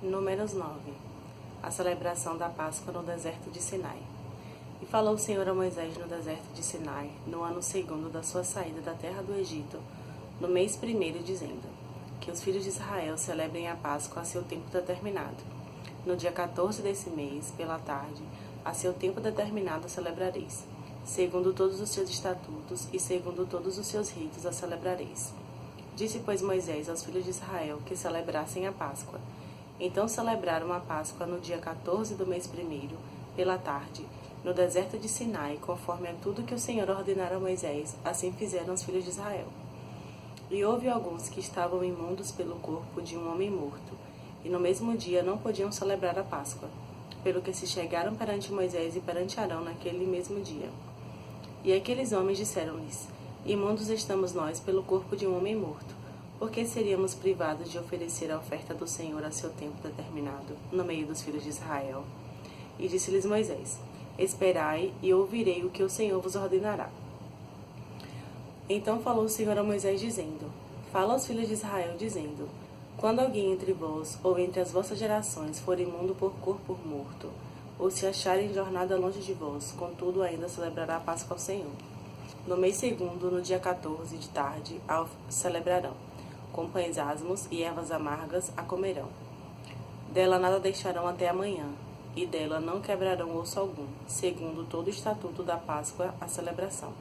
Números 9. A celebração da Páscoa no deserto de Sinai. E falou o Senhor a Moisés no deserto de Sinai, no ano segundo da sua saída da terra do Egito, no mês primeiro, dizendo: que os filhos de Israel celebrem a Páscoa a seu tempo determinado. No dia 14 desse mês, pela tarde, a seu tempo determinado celebrareis. Segundo todos os seus estatutos e segundo todos os seus ritos a celebrareis. Disse, pois, Moisés aos filhos de Israel que celebrassem a Páscoa. Então celebraram a Páscoa no dia 14 do mês primeiro, pela tarde, no deserto de Sinai, conforme a tudo que o Senhor ordenara a Moisés, assim fizeram os filhos de Israel. E houve alguns que estavam imundos pelo corpo de um homem morto, e no mesmo dia não podiam celebrar a Páscoa, pelo que se chegaram perante Moisés e perante Arão naquele mesmo dia. E aqueles homens disseram-lhes: imundos estamos nós pelo corpo de um homem morto, porque seríamos privados de oferecer a oferta do Senhor a seu tempo determinado, no meio dos filhos de Israel. E disse-lhes Moisés: esperai e ouvirei o que o Senhor vos ordenará. Então falou o Senhor a Moisés, dizendo: fala aos filhos de Israel, dizendo: quando alguém entre vós ou entre as vossas gerações for imundo por corpo morto, ou se acharem em jornada longe de vós, contudo ainda celebrará a Páscoa ao Senhor. No mês segundo, no dia 14 de tarde, celebrarão. Com pães asmos e ervas amargas a comerão. Dela nada deixarão até amanhã, e dela não quebrarão osso algum, segundo todo o estatuto da Páscoa, a celebração.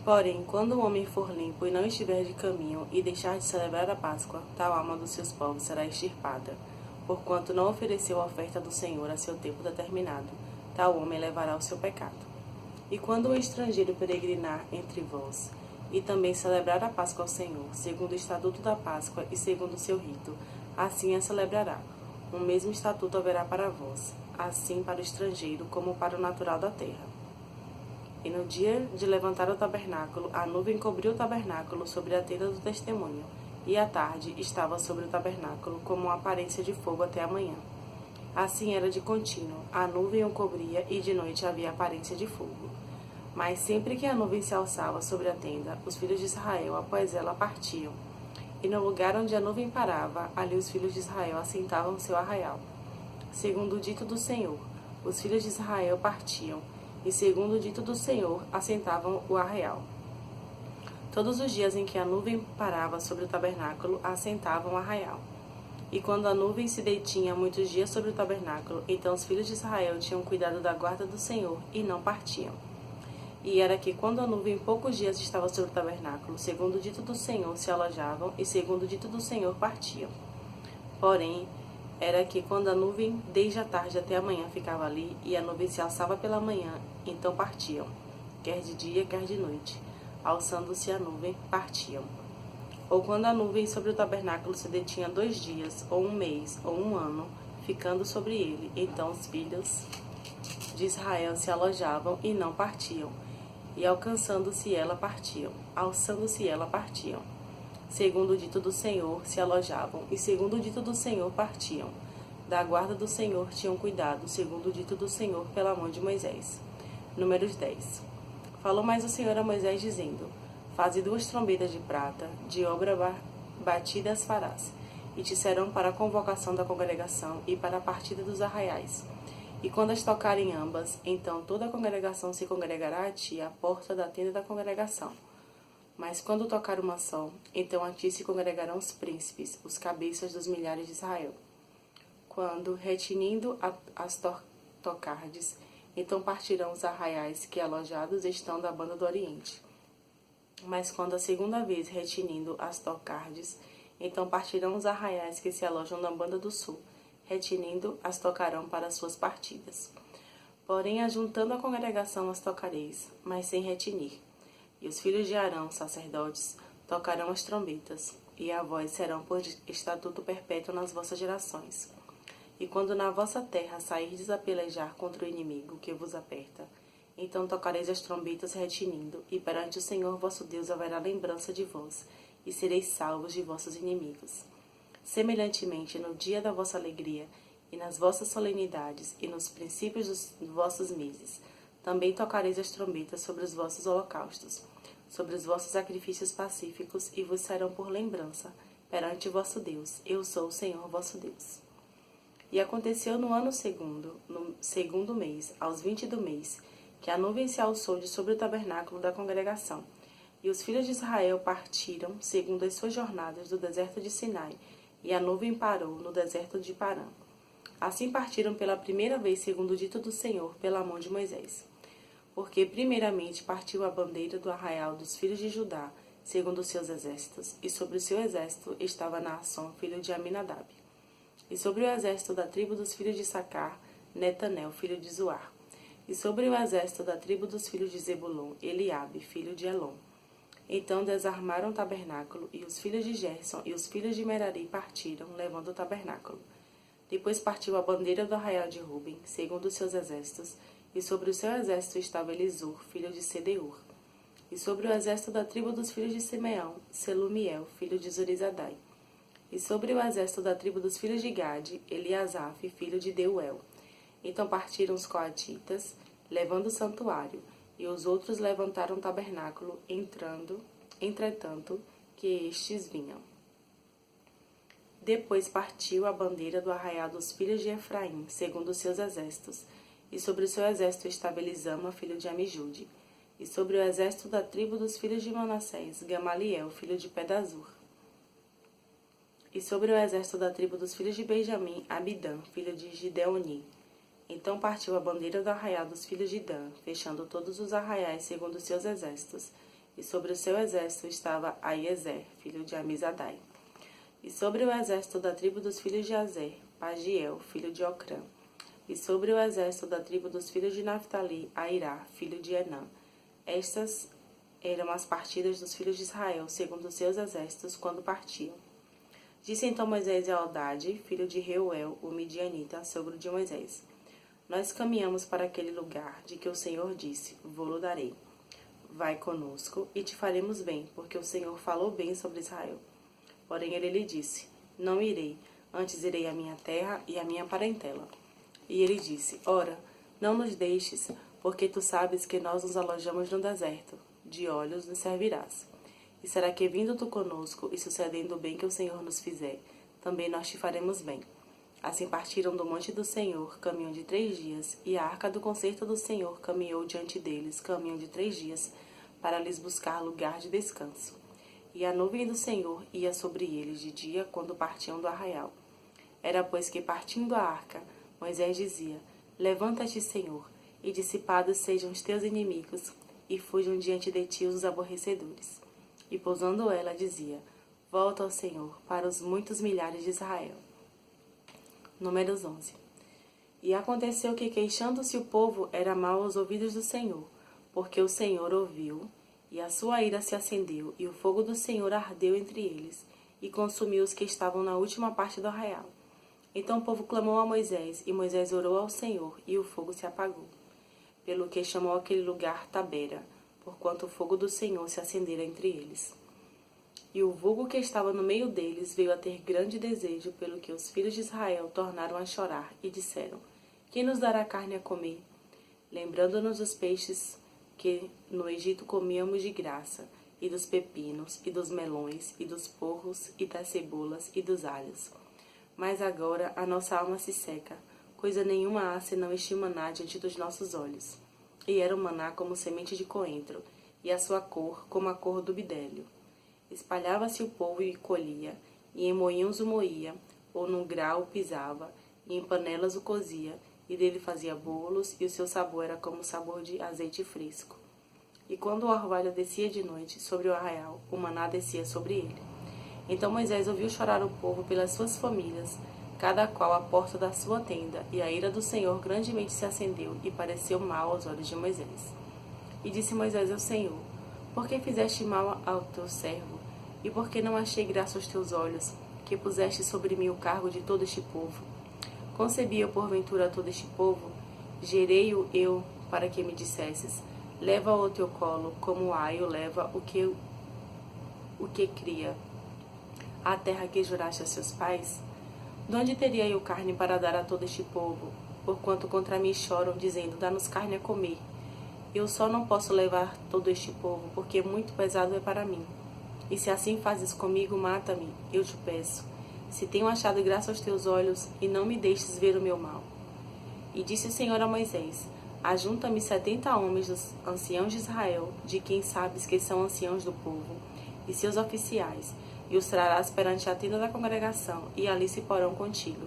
Porém, quando o homem for limpo e não estiver de caminho e deixar de celebrar a Páscoa, tal alma dos seus povos será extirpada, porquanto não ofereceu a oferta do Senhor a seu tempo determinado, tal homem levará o seu pecado. E quando um estrangeiro peregrinar entre vós, e também celebrar a Páscoa ao Senhor, segundo o estatuto da Páscoa e segundo o seu rito, assim a celebrará. O mesmo estatuto haverá para vós, assim para o estrangeiro como para o natural da terra. E no dia de levantar o tabernáculo, a nuvem cobriu o tabernáculo sobre a tenda do testemunho, e à tarde estava sobre o tabernáculo como uma aparência de fogo até a manhã. Assim era de contínuo, a nuvem o cobria e de noite havia aparência de fogo. Mas sempre que a nuvem se alçava sobre a tenda, os filhos de Israel após ela partiam. E no lugar onde a nuvem parava, ali os filhos de Israel assentavam seu arraial. Segundo o dito do Senhor, os filhos de Israel partiam, e segundo o dito do Senhor, assentavam o arraial. Todos os dias em que a nuvem parava sobre o tabernáculo, assentavam o arraial. E quando a nuvem se detinha muitos dias sobre o tabernáculo, então os filhos de Israel tinham cuidado da guarda do Senhor e não partiam. E era que quando a nuvem poucos dias estava sobre o tabernáculo, segundo o dito do Senhor, se alojavam, e segundo o dito do Senhor, partiam. Porém, era que quando a nuvem desde a tarde até a manhã ficava ali, e a nuvem se alçava pela manhã, então partiam, quer de dia, quer de noite. Alçando-se a nuvem, partiam. Ou quando a nuvem sobre o tabernáculo se detinha 2 dias, ou 1 mês, ou 1 ano, ficando sobre ele, então os filhos de Israel se alojavam e não partiam, e alçando-se ela partiam. Segundo o dito do Senhor se alojavam, e segundo o dito do Senhor partiam. Da guarda do Senhor tinham cuidado, segundo o dito do Senhor pela mão de Moisés. Números 10. Falou mais o Senhor a Moisés, dizendo: faze 2 trombetas de prata, de obra batida as farás, e te serão para a convocação da congregação e para a partida dos arraiais. E quando as tocarem ambas, então toda a congregação se congregará a ti à porta da tenda da congregação. Mas quando tocar uma só, então a ti se congregarão os príncipes, os cabeças dos milhares de Israel. Quando, retinindo as tocardes, então partirão os arraiais que alojados estão da banda do Oriente. Mas quando a segunda vez retinindo as tocardes, então partirão os arraiais que se alojam na banda do sul. Retinindo, as tocarão para as suas partidas. Porém, ajuntando a congregação as tocareis, mas sem retinir. E os filhos de Arão, sacerdotes, tocarão as trombetas, e a vós serão por estatuto perpétuo nas vossas gerações. E quando na vossa terra sairdes a pelejar contra o inimigo que vos aperta, então tocareis as trombetas retinindo, e perante o Senhor vosso Deus haverá lembrança de vós, e sereis salvos de vossos inimigos. Semelhantemente, no dia da vossa alegria, e nas vossas solenidades, e nos princípios dos vossos meses, também tocareis as trombetas sobre os vossos holocaustos, sobre os vossos sacrifícios pacíficos, e vos serão por lembrança, perante vosso Deus. Eu sou o Senhor vosso Deus. E aconteceu no ano segundo, no segundo mês, aos 20 do mês, que a nuvem se alçou de sobre o tabernáculo da congregação. E os filhos de Israel partiram, segundo as suas jornadas, do deserto de Sinai, e a nuvem parou no deserto de Parã. Assim partiram pela primeira vez, segundo o dito do Senhor, pela mão de Moisés. Porque primeiramente partiu a bandeira do arraial dos filhos de Judá, segundo os seus exércitos, e sobre o seu exército estava Naasson, filho de Aminadab. E sobre o exército da tribo dos filhos de Sacar, Netanel, filho de Zuar. E sobre o exército da tribo dos filhos de Zebulon, Eliabe, filho de Elon. Então desarmaram o tabernáculo, e os filhos de Gerson e os filhos de Merari partiram, levando o tabernáculo. Depois partiu a bandeira do arraial de Ruben, segundo os seus exércitos, e sobre o seu exército estava Elisur, filho de Sedeur. E sobre o exército da tribo dos filhos de Simeão, Selumiel, filho de Zurizadai. E sobre o exército da tribo dos filhos de Gade, Eliasaf, filho de Deuel. Então partiram os coatitas, levando o santuário, e os outros levantaram o tabernáculo, entretanto, que estes vinham. Depois partiu a bandeira do arraial dos filhos de Efraim, segundo os seus exércitos, e sobre o seu exército estava Elisama, filho de Amijude. E sobre o exército da tribo dos filhos de Manassés, Gamaliel, filho de Pedazur. E sobre o exército da tribo dos filhos de Benjamim, Abidã, filho de Gideoni. Então partiu a bandeira do arraial dos filhos de Dan, fechando todos os arraiais segundo os seus exércitos. E sobre o seu exército estava Aiezer, filho de Amizadai. E sobre o exército da tribo dos filhos de Azer, Pagiel, filho de Ocrã. E sobre o exército da tribo dos filhos de Naphtali, Airá, filho de Enã. Estas eram as partidas dos filhos de Israel, segundo os seus exércitos, quando partiam. Disse então Moisés a Eldade, filho de Reuel, o midianita, sogro de Moisés: Nós caminhamos para aquele lugar de que o Senhor disse: Vou-lo darei. Vai conosco e te faremos bem, porque o Senhor falou bem sobre Israel. Porém ele lhe disse: Não irei, antes irei à minha terra e à minha parentela. E ele disse: Ora, não nos deixes, porque tu sabes que nós nos alojamos no deserto. De olhos nos servirás. E será que, vindo tu conosco e sucedendo o bem que o Senhor nos fizer, também nós te faremos bem. Assim partiram do monte do Senhor, caminho de 3 dias, e a arca do concerto do Senhor caminhou diante deles, caminho de 3 dias, para lhes buscar lugar de descanso. E a nuvem do Senhor ia sobre eles de dia, quando partiam do arraial. Era, pois, que partindo a arca, Moisés dizia: Levanta-te, Senhor, e dissipados sejam os teus inimigos, e fujam diante de ti os aborrecedores. E pousando ela, dizia: Volta ao Senhor, para os muitos milhares de Israel. Números 11. E aconteceu que, queixando-se o povo, era mal aos ouvidos do Senhor, porque o Senhor ouviu, e a sua ira se acendeu, e o fogo do Senhor ardeu entre eles, e consumiu os que estavam na última parte do arraial. Então o povo clamou a Moisés, e Moisés orou ao Senhor, e o fogo se apagou. Pelo que chamou aquele lugar Tabera, porquanto o fogo do Senhor se acendera entre eles. E o vulgo que estava no meio deles veio a ter grande desejo, pelo que os filhos de Israel tornaram a chorar, e disseram: Quem nos dará carne a comer? Lembrando-nos dos peixes que no Egito comíamos de graça, e dos pepinos, e dos melões, e dos porros, e das cebolas, e dos alhos. Mas agora a nossa alma se seca, coisa nenhuma há senão este maná diante dos nossos olhos. E era o maná como semente de coentro, e a sua cor como a cor do bidélio. Espalhava-se o povo e colhia, e em moinhos o moía, ou num grau o pisava, e em panelas o cozia, e dele fazia bolos, e o seu sabor era como o sabor de azeite fresco. E quando o orvalho descia de noite sobre o arraial, o maná descia sobre ele. Então Moisés ouviu chorar o povo pelas suas famílias, cada qual à porta da sua tenda, e a ira do Senhor grandemente se acendeu, e pareceu mal aos olhos de Moisés. E disse Moisés ao Senhor: Por que fizeste mal ao teu servo? E por que não achei graça aos teus olhos, que puseste sobre mim o cargo de todo este povo? Concebi eu porventura todo este povo? Gerei-o eu para que me dissesses: Leva-o ao teu colo, como o aio leva o que cria, a terra que juraste a seus pais? De onde teria eu carne para dar a todo este povo? Porquanto contra mim choram, dizendo: Dá-nos carne a comer. Eu só não posso levar todo este povo, porque muito pesado é para mim. E se assim fazes comigo, mata-me, eu te peço. Se tenho achado graça aos teus olhos, e não me deixes ver o meu mal. E disse o Senhor a Moisés: Ajunta-me 70 homens dos anciãos de Israel, de quem sabes que são anciãos do povo, e seus oficiais, e os trarás perante a tenda da congregação, e ali se porão contigo.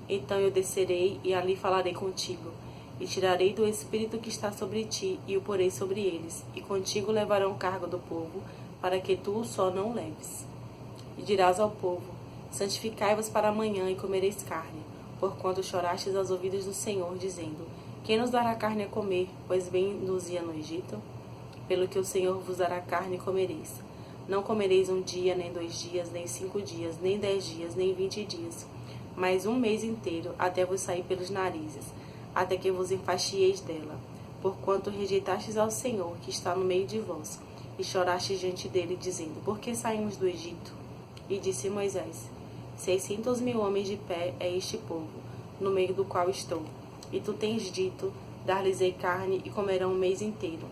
Então eu descerei, e ali falarei contigo, e tirarei do espírito que está sobre ti, e o porei sobre eles, e contigo levarão o cargo do povo, para que tu só não leves. E dirás ao povo: Santificai-vos para amanhã, e comereis carne, porquanto chorastes aos ouvidos do Senhor, dizendo: Quem nos dará carne a comer, pois bem nos ia no Egito? Pelo que o Senhor vos dará carne e comereis. Não comereis 1 dia, nem 2 dias, nem 5 dias, nem 10 dias, nem 20 dias, mas 1 mês inteiro, até vos sair pelos narizes, até que vos enfaixieis dela. Porquanto rejeitastes ao Senhor, que está no meio de vós, e chorastes diante dele, dizendo: Por que saímos do Egito? E disse Moisés: 600.000 homens de pé é este povo, no meio do qual estou. E tu tens dito: Dar-lhes-ei carne e comerão 1 mês inteiro.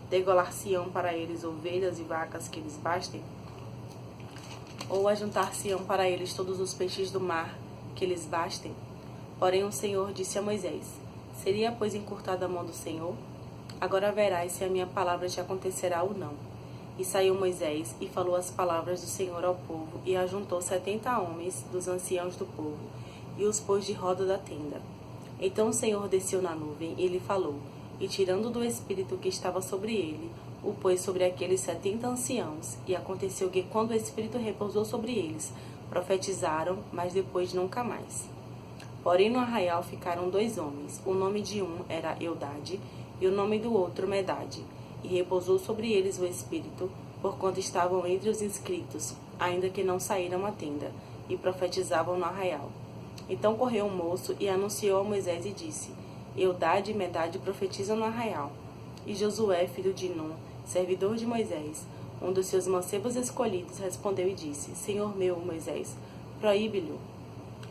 Degolar-se-ão para eles ovelhas e vacas que lhes bastem? Ou ajuntar-se-ão para eles todos os peixes do mar que lhes bastem? Porém o Senhor disse a Moisés: Seria, pois, encurtada a mão do Senhor? Agora verás se a minha palavra te acontecerá ou não. E saiu Moisés e falou as palavras do Senhor ao povo, e ajuntou 70 homens dos anciãos do povo, e os pôs de roda da tenda. Então o Senhor desceu na nuvem, e lhe falou, e tirando do espírito que estava sobre ele, o pôs sobre aqueles 70 anciãos. E aconteceu que, quando o espírito repousou sobre eles, profetizaram, mas depois nunca mais. Porém no arraial ficaram 2 homens, o nome de um era Eldade, e o nome do outro Medade. E repousou sobre eles o Espírito, porquanto estavam entre os inscritos, ainda que não saíram à tenda, e profetizavam no arraial. Então correu o moço e anunciou a Moisés e disse: Eldade e Medade profetizam no arraial. E Josué, filho de Nun, servidor de Moisés, um dos seus mancebos escolhidos, respondeu e disse: Senhor meu, Moisés, proíbe-lhe.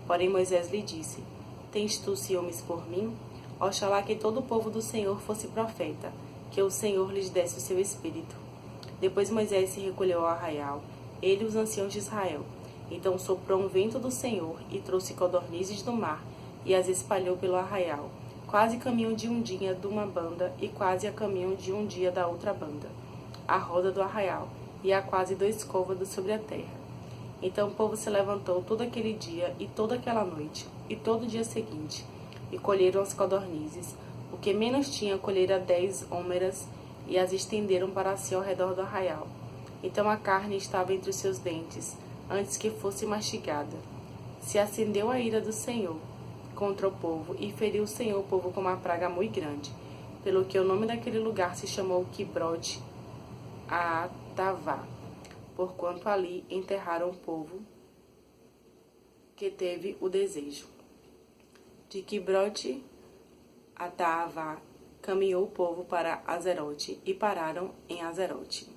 Porém Moisés lhe disse: Tens tu ciúmes por mim? Oxalá que todo o povo do Senhor fosse profeta, que o Senhor lhes desse o seu espírito. Depois Moisés se recolheu ao arraial, ele e os anciãos de Israel. Então soprou um vento do Senhor e trouxe codornizes do mar e as espalhou pelo arraial, quase caminho de 1 dia de uma banda e quase a caminho de 1 dia da outra banda, à roda do arraial, e a quase 2 côvados sobre a terra. Então o povo se levantou todo aquele dia e toda aquela noite, e todo o dia seguinte, e colheram as codornizes. O que menos tinha colhera 10 hómeras, e as estenderam para si ao redor do arraial. Então a carne estava entre os seus dentes, antes que fosse mastigada. Se acendeu a ira do Senhor contra o povo, e feriu o Senhor o povo com uma praga muito grande, pelo que o nome daquele lugar se chamou Quibrote Haatavá, porquanto ali enterraram o povo que teve o desejo. De Quibrote Haatavá caminhou o povo para Azerote, e pararam em Azerote.